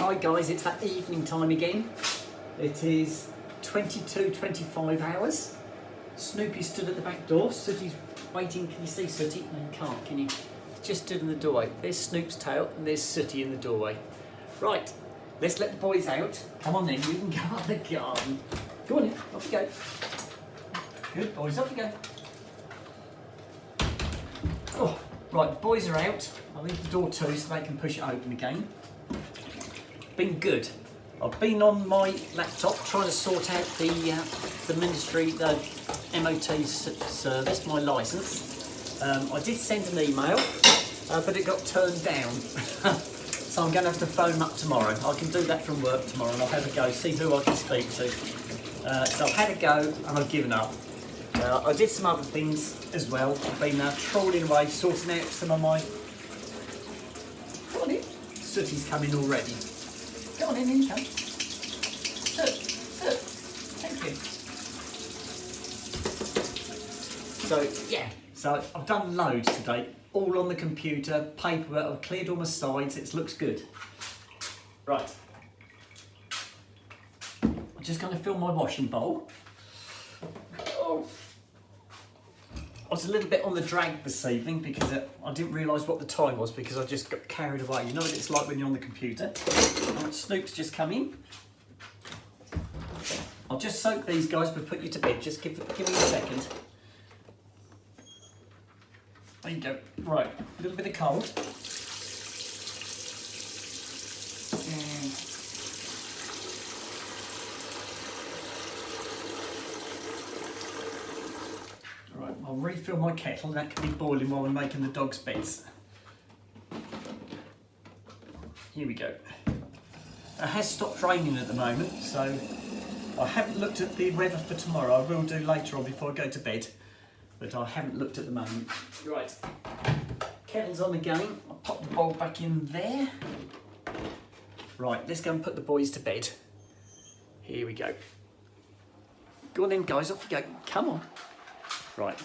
Hi guys, it's that evening time again. It is 22:25 hours. Snoopy stood at the back door. Sooty's waiting. Can you see Sooty? No, you can't, can you? He's just stood in the doorway. There's Snoop's tail and there's Sooty in the doorway. Right, let's let the boys out. Come on then, we can go up the garden. Go on in, off you go. Good boys, off you go. Oh, right, the boys are out. I'll leave the door too so they can push it open again. Been good. I've been on my laptop trying to sort out the ministry, the MOT service, my licence. I did send an email, but it got turned down. So I'm going to have to phone them up tomorrow. I can do that from work tomorrow and I'll have a go, see who I can speak to. So I've had a go and I've given up. I did some other things as well. I've been trawling away, sorting out some of my... Go on in. Sooty's coming already. Go on in you come. Soot, thank you. So, yeah, so I've done loads today, all on the computer, paperwork, I've cleared all my sides, it looks good. Right. I'm just going to fill my washing bowl. Oh. I was a little bit on the drag this evening because I didn't realise what the time was because I just got carried away. You know what it's like when you're on the computer. Snoop's just come in. I'll just soak these guys but put you to bed. Just give me a second. There you go. Right, a little bit of cold. Right, I'll refill my kettle. That can be boiling while we're making the dogs' beds. Here we go. It has stopped raining at the moment, so I haven't looked at the weather for tomorrow. I will do later on before I go to bed, but I haven't looked at the moment. Right, kettle's on again. I'll pop the bowl back in there. Right, let's go and put the boys to bed. Here we go. Go on then, guys, off you go. Come on. Right,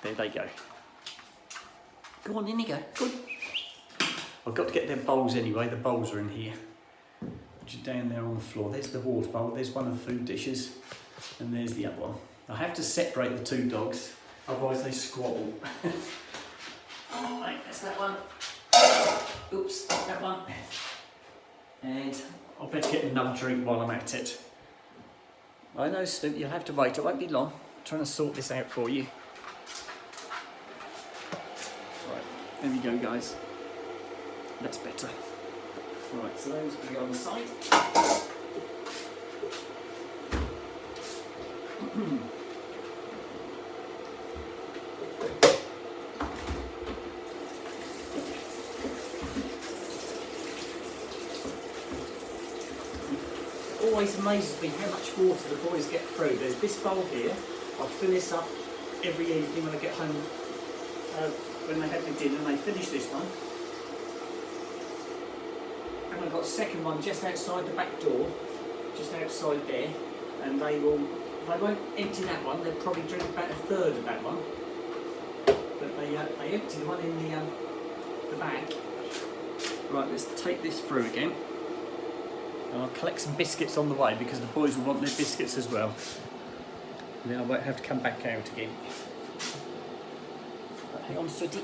there they go. Go on, in you go. Good. I've got to get their bowls anyway. The bowls are in here. Which are down there on the floor. There's the water bowl. There's one of the food dishes. And there's the other one. I have to separate the two dogs. Otherwise they squabble. Right, that's that one. Oops, that one. And I'll better get another drink while I'm at it. I know, Snoop, you'll have to wait. It won't be long. I'm trying to sort this out for you. Right, there we go, guys. That's better. Right, so those will be on the side. Always amazes me how much water the boys get through. There's this bowl here. I fill this up every evening when I get home. When they have their dinner and they finish this one. And I've got a second one just outside the back door, just outside there, and they won't empty that one. They'll probably drink about a third of that one, but they empty the one in the back. Right, let's take this through again, and I'll collect some biscuits on the way because the boys will want their biscuits as well. And then I won't have to come back out again. Right, hang on, Sooty.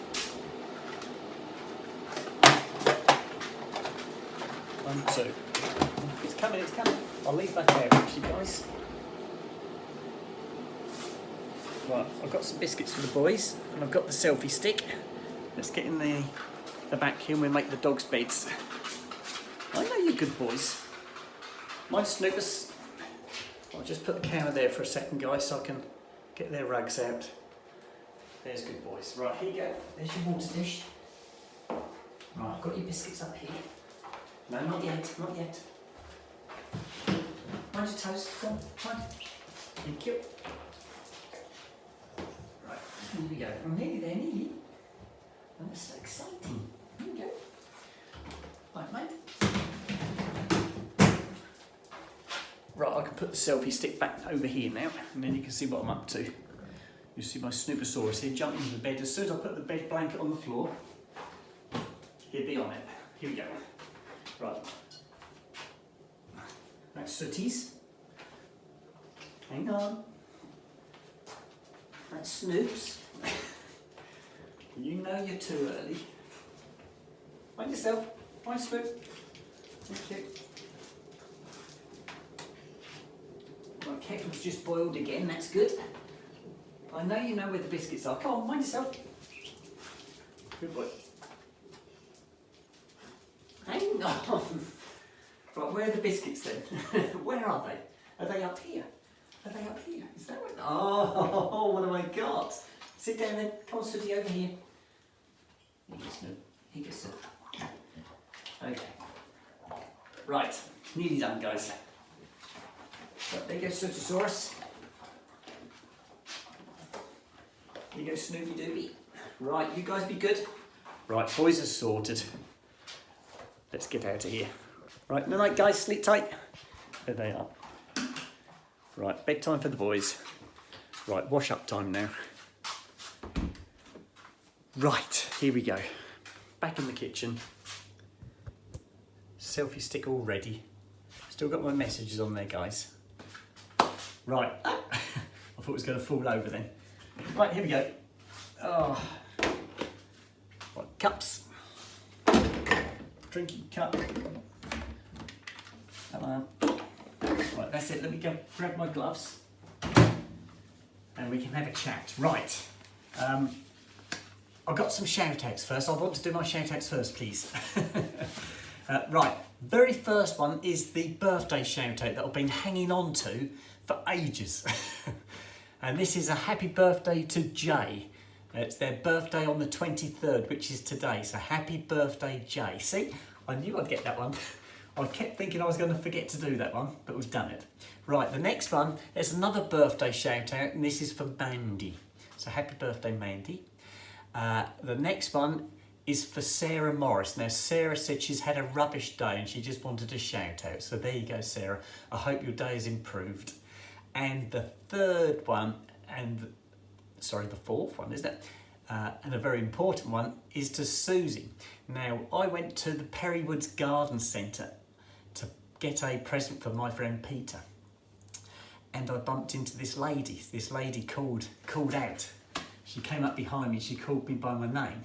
1, 2. It's coming, it's coming. I'll leave that there actually, guys. Right, I've got some biscuits for the boys and I've got the selfie stick. Let's get in the back here and we'll make the dogs' beds. I know you good boys. My Snoopers. I'll just put the camera there for a second, guys, so I can get their rugs out. There's good boys. Right, here you go. There's your water dish. Right, I've got your biscuits up here. No, not yet, not yet. Mind your toes, come on, mind. Thank you. Right, here we go. I'm nearly there, nearly. Oh, that's so exciting. Here we go. Right, mate. Right, I can put the selfie stick back over here now, and then you can see what I'm up to. You see my Snooposaurus here jumping into the bed. As soon as I put the bed blanket on the floor, he'll be on it. Here we go. Right. sooties. Hang on. That's Snoops. You know you're too early. Mind yourself. Mind Snoop. Thank you. My kettle's just boiled again, that's good. I know you know where the biscuits are. Come on, mind yourself. Good boy. Hang on. Right, where are the biscuits then? Where are they? Are they up here? Are they up here? Is that what? Oh, what have I got? Sit down then. Come on, Sooty, over here. Here you go, Snoop. Here you go, Snoop. Okay. Right, nearly done, guys. Right, there you go, Sootosaurus. Here you go, Snoopy Dooby. Right, you guys be good. Right, boys are sorted. Let's get out of here. Right, night night, guys, sleep tight. There they are. Right, bedtime for the boys. Right, wash up time now. Right, here we go. Back in the kitchen. Selfie stick all ready. Still got my messages on there, guys. Right, I thought it was going to fall over then. Right, here we go. Oh, right, cups. Drinking cup. Come on. Right, that's it. Let me go grab my gloves and we can have a chat. Right. I've got some shout-outs first. I want to do my shout-outs first, please. Right, very first one is the birthday shout-out that I've been hanging on to for ages. And this is a happy birthday to Jay. It's their birthday on the 23rd, which is today. So happy birthday, Jay. See, I knew I'd get that one. I kept thinking I was going to forget to do that one, but we've done it. Right, the next one is another birthday shout out, and this is for Mandy. So happy birthday, Mandy. The next one is for Sarah Morris. Now, Sarah said she's had a rubbish day and she just wanted a shout out. So there you go, Sarah. I hope your day is improved. And the third one, the fourth one, isn't it? And a very important one is to Susie. Now, I went to the Perrywoods Garden Centre to get a present for my friend Peter. And I bumped into this lady. This lady called out. She came up behind me, she called me by my name.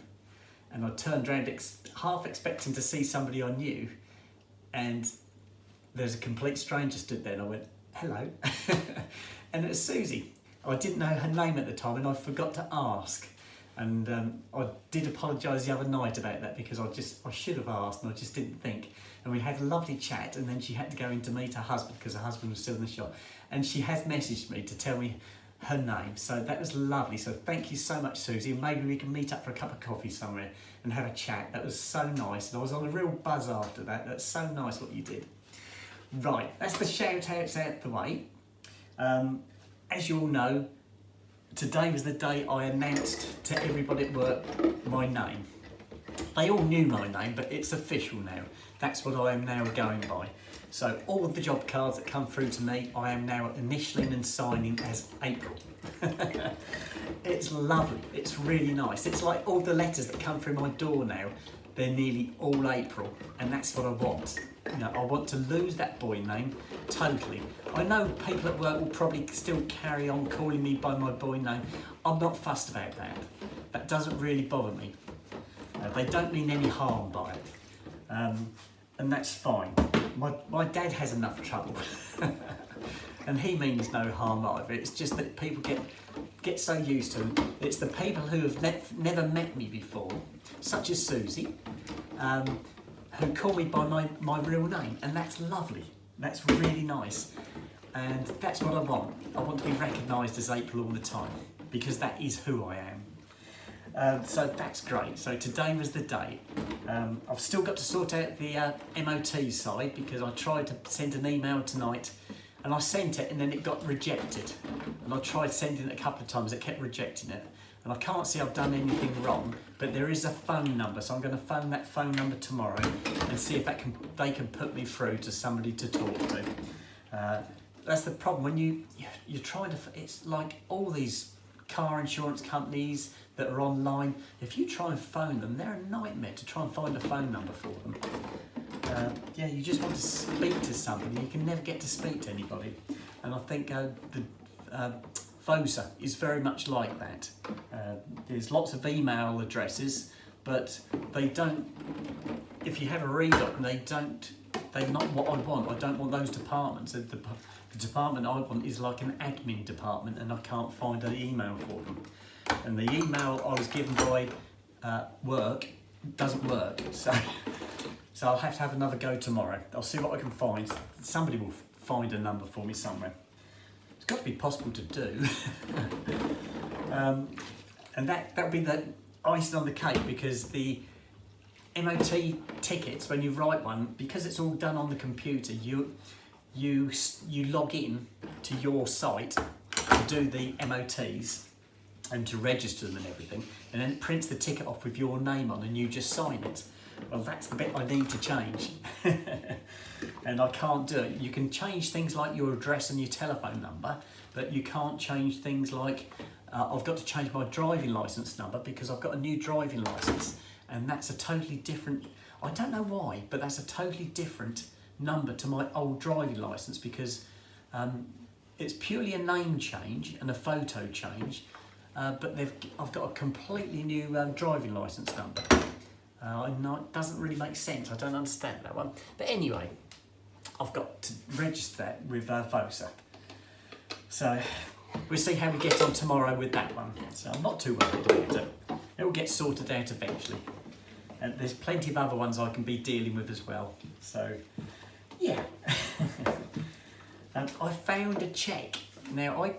And I turned around half expecting to see somebody I knew. And there's a complete stranger stood there and I went, hello. And it was Susie. I didn't know her name at the time and I forgot to ask. And I did apologise the other night about that because I should have asked and I just didn't think. And we had a lovely chat and then she had to go in to meet her husband because her husband was still in the shop. And she has messaged me to tell me her name. So that was lovely. So thank you so much, Susie. And maybe we can meet up for a cup of coffee somewhere and have a chat. That was so nice. And I was on a real buzz after that. That's so nice what you did. Right, that's the shout outs out the way. As you all know, today was the day I announced to everybody at work my name. They all knew my name, but it's official now. That's what I am now going by. So all of the job cards that come through to me, I am now initialing and signing as April. It's lovely, it's really nice. It's like all the letters that come through my door now, they're nearly all April, and that's what I want. You know, I want to lose that boy name totally. I know people at work will probably still carry on calling me by my boy name. I'm not fussed about that. That doesn't really bother me. They don't mean any harm by it. And that's fine. My dad has enough trouble. And he means no harm either. It's just that people get so used to it. It's the people who have never met me before, such as Susie, who call me by my real name, and that's lovely. That's really nice. And that's what I want. I want to be recognised as April all the time, because that is who I am. So that's great. So today was the day. I've still got to sort out the MOT side, because I tried to send an email tonight, and I sent it and then it got rejected. And I tried sending it a couple of times, it kept rejecting it. And I can't see I've done anything wrong, but there is a phone number, so I'm going to phone that phone number tomorrow and see if they can put me through to somebody to talk to. That's the problem, when you're trying to, it's like all these car insurance companies that are online, if you try and phone them, they're a nightmare to try and find a phone number for them. yeah, you just want to speak to somebody. You can never get to speak to anybody. And I think the Vosa is very much like that. There's lots of email addresses, but they don't, if you have a read on them, they're not what I want. I don't want those departments. The department I want is like an admin department, and I can't find an email for them. And the email I was given by work doesn't work, so I'll have to have another go tomorrow. I'll see what I can find. Somebody will find a number for me somewhere. It's got to be possible to do. And that'll be the icing on the cake, because the MOT tickets, when you write one, because it's all done on the computer, you log in to your site to do the MOTs and to register them and everything, and then it prints the ticket off with your name on, and you just sign it. Well, that's the bit I need to change. And I can't do it. You can change things like your address and your telephone number, but you can't change things like I've got to change my driving licence number, because I've got a new driving licence, and that's a totally different, I don't know why, but that's a totally different number to my old driving licence, because it's purely a name change and a photo change, but I've got a completely new driving licence number. I know it doesn't really make sense. I don't understand that one. But anyway, I've got to register that with Vosa. So we'll see how we get on tomorrow with that one. So I'm not too worried about it. It will get sorted out eventually. And there's plenty of other ones I can be dealing with as well. So yeah. I found a cheque. Now when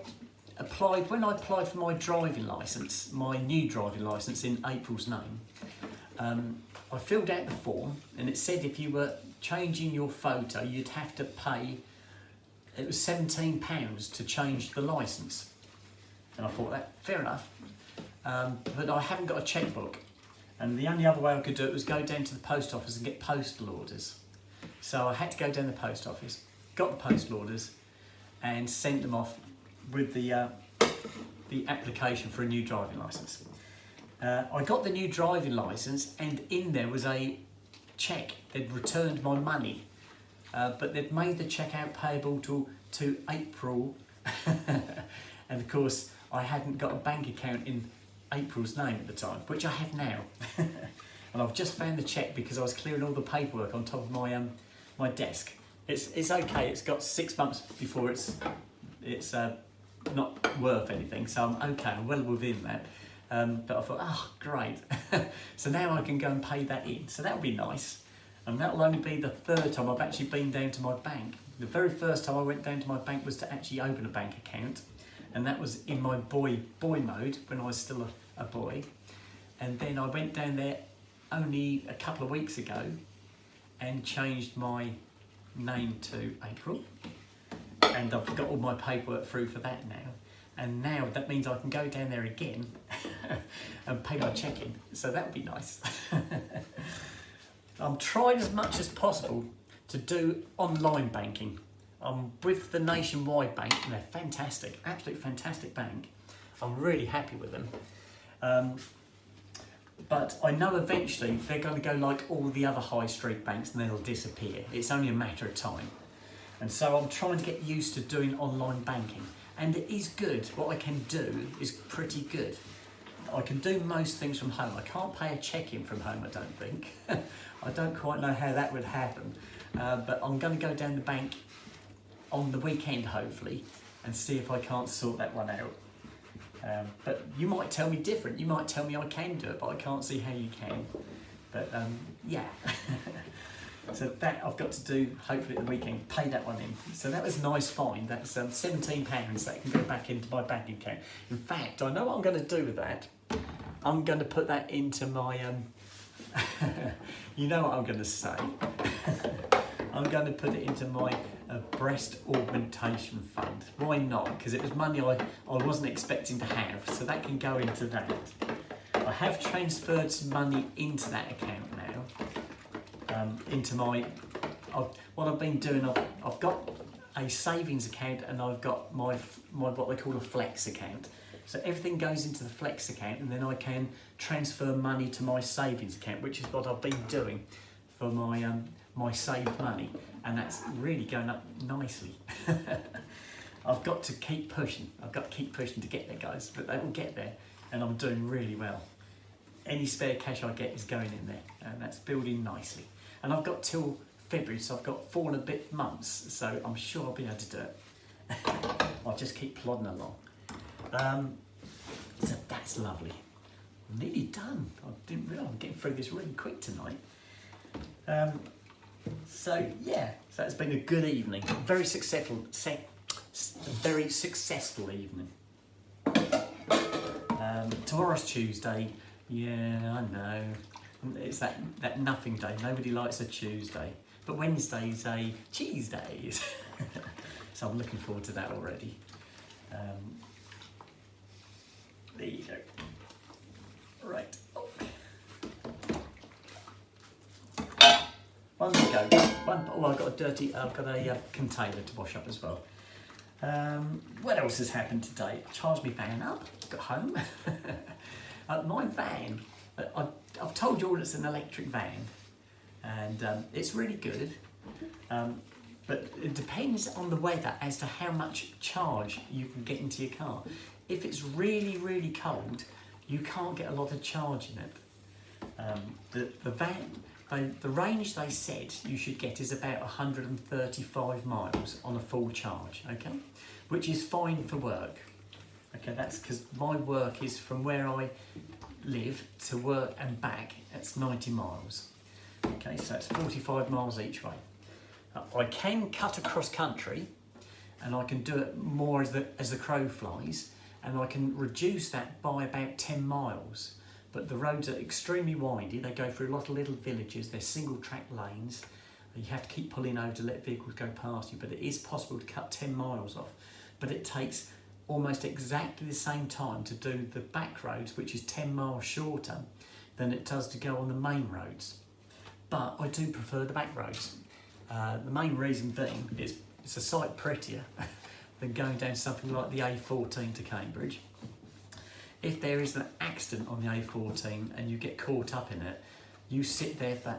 I applied for my driving licence, my new driving licence in April's name, I filled out the form, and it said if you were changing your photo, you'd have to pay, it was £17 to change the licence. And I thought, that fair enough, but I haven't got a chequebook, and the only other way I could do it was go down to the post office and get postal orders. So I had to go down to the post office, got the postal orders, and sent them off with the application for a new driving licence. I got the new driving licence, and in there was a cheque. They'd returned my money, but they'd made the cheque out payable to April. And of course I hadn't got a bank account in April's name at the time, which I have now. And I've just found the cheque because I was clearing all the paperwork on top of my my desk. It's okay, it's got 6 months before it's not worth anything, so I'm okay, I'm well within that. But I thought, oh great, so now I can go and pay that in, so that'll be nice. And that'll only be the third time I've actually been down to my bank. The very first time I went down to my bank was to actually open a bank account, and that was in my boy mode when I was still a boy. And then I went down there only a couple of weeks ago and changed my name to April, and I've got all my paperwork through for that now. And now that means I can go down there again and pay my cheque in, so that would be nice. I'm trying as much as possible to do online banking. I'm with the Nationwide Bank, and they're fantastic, absolutely fantastic bank. I'm really happy with them. But I know eventually they're going to go like all the other high street banks, and they'll disappear. It's only a matter of time. And so I'm trying to get used to doing online banking. And it is good. What I can do is pretty good. I can do most things from home. I can't pay a cheque in from home, I don't think. I don't quite know how that would happen. But I'm going to go down the bank on the weekend, hopefully, and see if I can't sort that one out. But you might tell me different. You might tell me I can do it, but I can't see how you can. But yeah. So that I've got to do, hopefully at the weekend, pay that one in. So that was a nice find. That's £17 that can go back into my bank account. In fact, I know what I'm going to do with that. I'm going to put that into my, you know what I'm going to say. I'm going to put it into my breast augmentation fund. Why not? Because it was money I wasn't expecting to have, so that can go into that. I have transferred some money into that account now. Into my, what I've been doing, I've got a savings account, and I've got my what they call a flex account. So everything goes into the flex account, and then I can transfer money to my savings account, which is what I've been doing for my my saved money, and that's really going up nicely. I've got to keep pushing. I've got to keep pushing to get there, guys, but they will get there, and I'm doing really well. Any spare cash I get is going in there, and that's building nicely. And I've got till February, so I've got 4 and a bit months, so I'm sure I'll be able to do it. I'll just keep plodding along. So that's lovely. I'm nearly done. I didn't realise I'm getting through this really quick tonight. So yeah, so it's been a good evening. Very successful evening. Tomorrow's Tuesday. Yeah, I know. It's that nothing day. Nobody likes a Tuesday. But Wednesday's a cheese day. So I'm looking forward to that already. There you go. Right. Oh. One to go. I've got a container to wash up as well. What else has happened today? I charged my van up, got home. My van, I've told you all it's an electric van, and it's really good. But it depends on the weather as to how much charge you can get into your car. If it's really, really cold, you can't get a lot of charge in it. The van, the range they said you should get is about 135 miles on a full charge, okay? Which is fine for work. Okay, that's because my work is from where I live to work and back, it's 90 miles. Okay, so it's 45 miles each way. I can cut across country, and I can do it more as the crow flies, and I can reduce that by about 10 miles. But the roads are extremely windy. They go through a lot of little villages. They're single track lanes. You have to keep pulling over to let vehicles go past you, but it is possible to cut 10 miles off. But it takes almost exactly the same time to do the back roads, which is 10 miles shorter than it does to go on the main roads. But I do prefer the back roads. The main reason being is it's a sight prettier than going down something like the A14 to Cambridge. If there is an accident on the A14 and you get caught up in it, you sit there for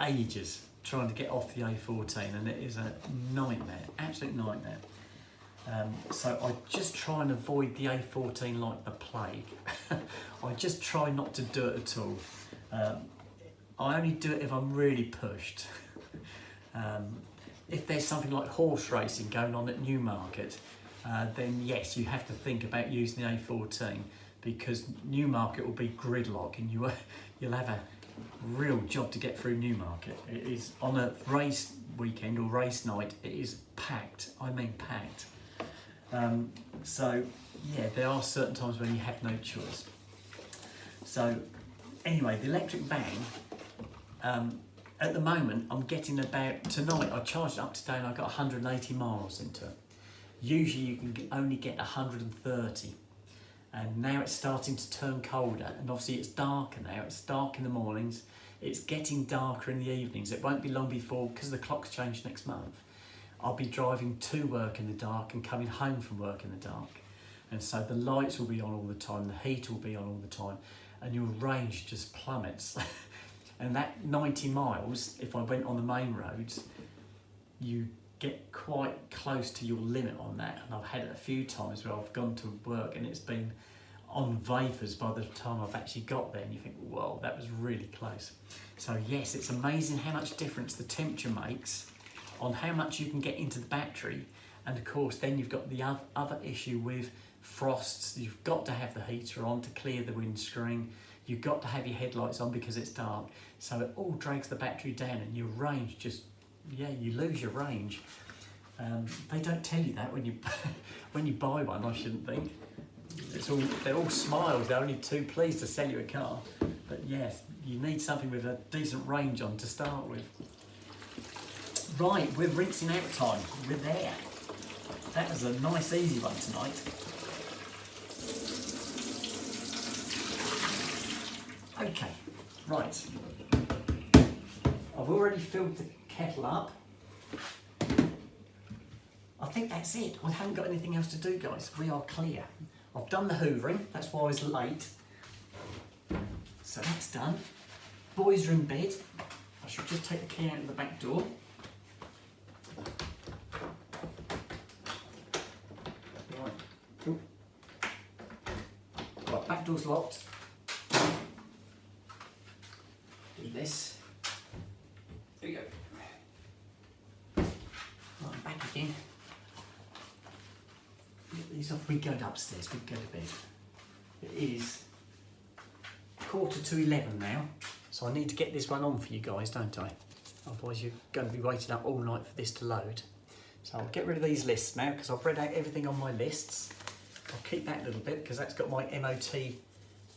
ages trying to get off the A14, and it is a nightmare, absolute nightmare. So I just try and avoid the A14 like the plague. I just try not to do it at all. I only do it if I'm really pushed. If there's something like horse racing going on at Newmarket, then yes, you have to think about using the A14, because Newmarket will be gridlock, and you'll have a real job to get through Newmarket. It is on a race weekend or race night. It is packed. I mean packed. So yeah, there are certain times when you have no choice. So anyway, the electric van. At the moment, I'm getting about, tonight I charged it up today and I got 180 miles into it. Usually you can only get 130. And now it's starting to turn colder, and obviously it's darker now. It's dark in the mornings, it's getting darker in the evenings. It won't be long before, because the clock's changed next month, I'll be driving to work in the dark and coming home from work in the dark. And so the lights will be on all the time, the heat will be on all the time, and your range just plummets. And that 90 miles, if I went on the main roads, you get quite close to your limit on that. And I've had it a few times where I've gone to work and it's been on vapours by the time I've actually got there, and you think, whoa, that was really close. So yes, it's amazing how much difference the temperature makes on how much you can get into the battery. And of course, then you've got the other issue with frosts. You've got to have the heater on to clear the windscreen. You've got to have your headlights on because it's dark. So it all drags the battery down, and your range just, yeah, you lose your range. They don't tell you that when you when you buy one, I shouldn't think. They're all smiles. They're only too pleased to sell you a car. But yes, you need something with a decent range on to start with. Right, we're rinsing out time. We're there. That was a nice, easy one tonight. Okay, right. I've already filled the kettle up. I think that's it. I haven't got anything else to do, guys. We are clear. I've done the hoovering. That's why I was late. So that's done. Boys are in bed. I should just take the key out of the back door. Right. Ooh. Right, back door's locked. Do this. There we go. Right, back again. Get these off. We go upstairs. We go to bed. It is 11:45 now, so I need to get this one on for you guys, don't I? Otherwise you're going to be waiting up all night for this to load. So I'll get rid of these lists now because I've read out everything on my lists. I'll keep that a little bit because that's got my MOT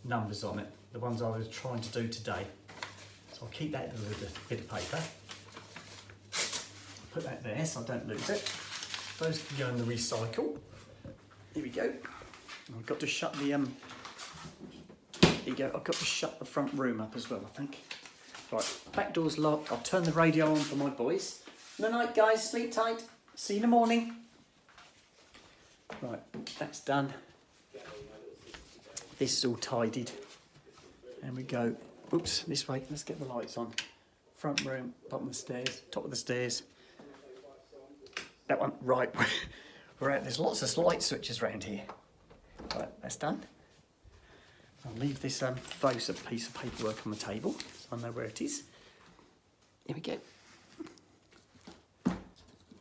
numbers on it, the ones I was trying to do today. So I'll keep that little bit of paper. Put that there so I don't lose it. Those can go in the recycle. Here we go. I've got to shut the there you go. I've got to shut the front room up as well, I think. Right, back door's locked. I'll turn the radio on for my boys. Good night, guys. Sleep tight. See you in the morning. Right, that's done. This is all tidied. And we go. Oops, this way. Let's get the lights on. Front room, bottom of the stairs, top of the stairs. That one, right. We're out. There's lots of light switches around here. Right, that's done. I'll leave this Vosa piece of paperwork on the table so I know where it is. Here we go.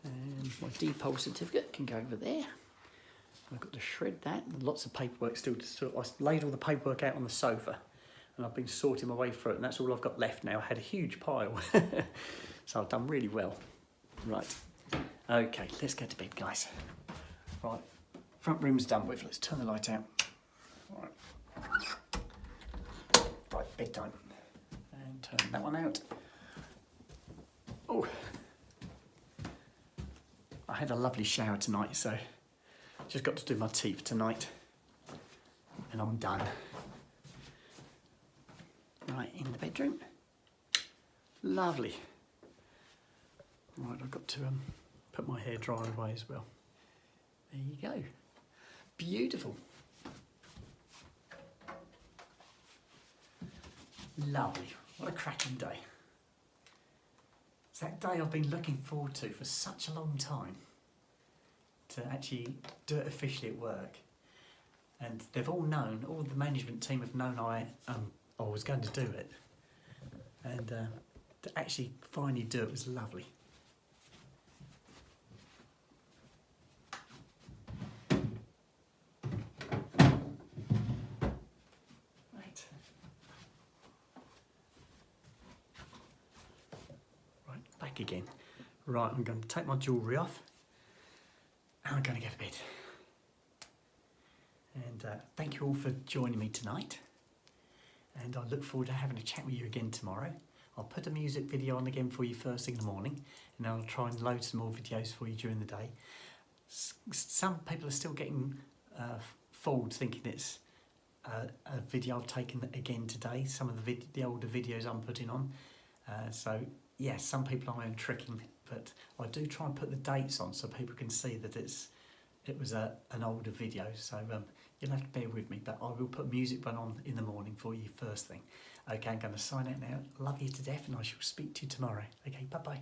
And my depot certificate can go over there. I've got to shred that. Lots of paperwork still to sort. I laid all the paperwork out on the sofa and I've been sorting my way through it, and that's all I've got left now. I had a huge pile. So I've done really well. Right. Okay, let's get to bed, guys. Right. Front room's done with. Let's turn the light out. Right. Right, bedtime. And turn that one out. Oh, I had a lovely shower tonight, so just got to do my teeth tonight. And I'm done. Right, in the bedroom. Lovely. Right, I've got to put my hair dry away as well. There you go. Beautiful. Lovely. What a cracking day. It's that day I've been looking forward to for such a long time, to actually do it officially at work. And they've all known, all the management team have known I was going to do it. And to actually finally do it was lovely. Again. Right, I'm going to take my jewellery off and I'm going to go to bed. And thank you all for joining me tonight, and I look forward to having a chat with you again tomorrow. I'll put a music video on again for you first thing in the morning, and then I'll try and load some more videos for you during the day. Some people are still getting fooled thinking it's a video I've taken again today, some of the older videos I'm putting on. So yes, some people I am tricking, but I do try and put the dates on so people can see that it was an older video. So you'll have to bear with me, but I will put music one on in the morning for you first thing. Okay, I'm going to sign out now. Love you to death, and I shall speak to you tomorrow. Okay, bye-bye.